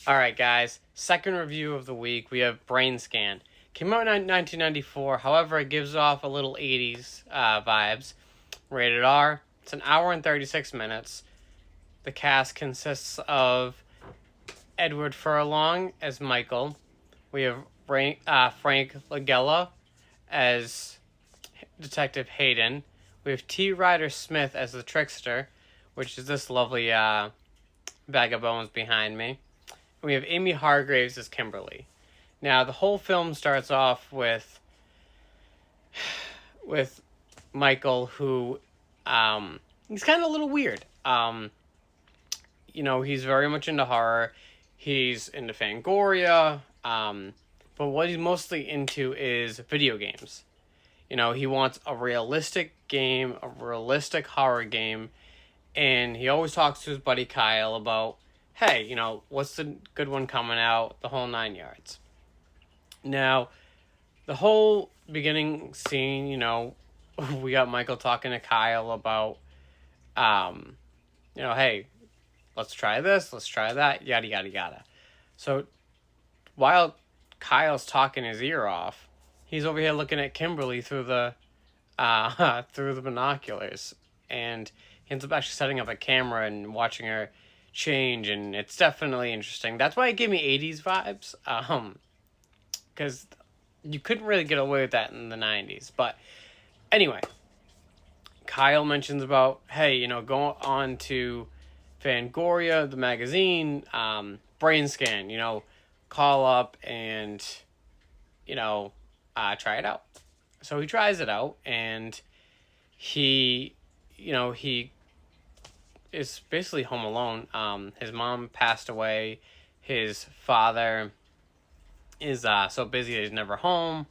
All right, guys. Second review of the week. We have Brainscan. Came out in 1994. However, it gives off a little 80s vibes. Rated R. It's an hour and 36 minutes. The cast consists of Edward Furlong as Michael. We have Frank Langella as Detective Hayden. We have T. Ryder Smith as the trickster, which is this lovely bag of bones behind me. And we have Amy Hargraves as Kimberly. Now, the whole film starts off with Michael, who he's kind of a little weird. He's very much into horror. He's into Fangoria. But what he's mostly into is video games. He wants a realistic game, a realistic horror game, and he always talks to his buddy Kyle about, hey, what's the good one coming out, the whole 9 yards. Now, the whole beginning scene, we got Michael talking to Kyle about, hey, let's try this, let's try that, yada, yada, yada. So, while Kyle's talking his ear off, he's over here looking at Kimberly through the binoculars, and he ends up actually setting up a camera and watching her change, and it's definitely interesting. That's why it gave me 80s vibes, because you couldn't really get away with that in the 90s. But anyway, Kyle mentions about, hey, go on to Fangoria, the magazine, Brainscan, call up and, try it out. So he tries it out, and he is basically home alone. His mom passed away. His father is so busy that he's never home.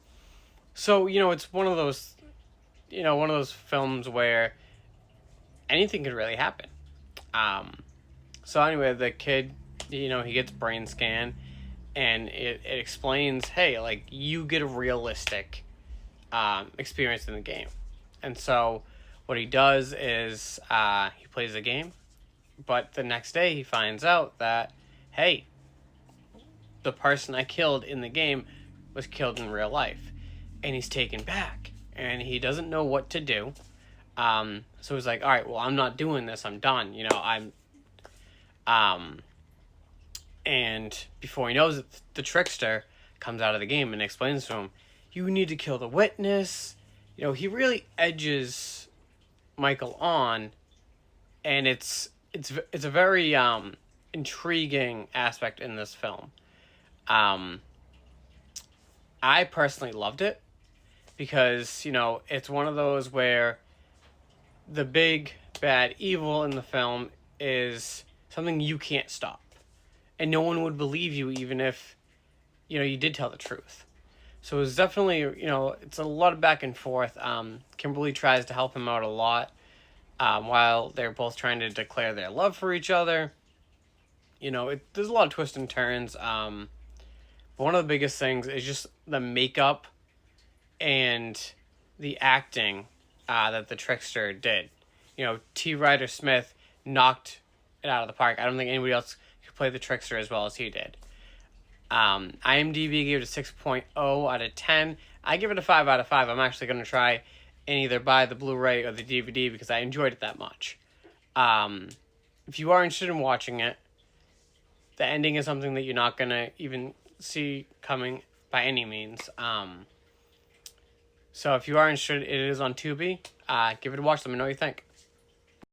So, it's one of those films where anything could really happen. So anyway, the kid, he gets brain scan, and it explains, hey, like, you get a realistic experience in the game. And so what he does is he plays the game, but the next day he finds out that, hey, the person I killed in the game was killed in real life. And he's taken back, and he doesn't know what to do. So he's like, all right, well, I'm not doing this. I'm done. And before he knows it, the trickster comes out of the game and explains to him, you need to kill the witness. He really edges Michael on, and it's a very intriguing aspect in this film. I personally loved it because, it's one of those where the big bad evil in the film is something you can't stop. And no one would believe you even if, you did tell the truth. So it's definitely, it's a lot of back and forth. Kimberly tries to help him out a lot while they're both trying to declare their love for each other. There's a lot of twists and turns. But one of the biggest things is just the makeup and the acting that the trickster did. T. Ryder Smith knocked it out of the park. I don't think anybody else could play the trickster as well as he did. IMDb gave it a 6.0 out of 10. I give it a 5 out of 5. I'm actually going to try and either buy the Blu-ray or the DVD because I enjoyed it that much. If you are interested in watching it, the ending is something that you're not going to even see coming by any means. So if you are interested, it is on Tubi. Give it a watch. Let me know what you think.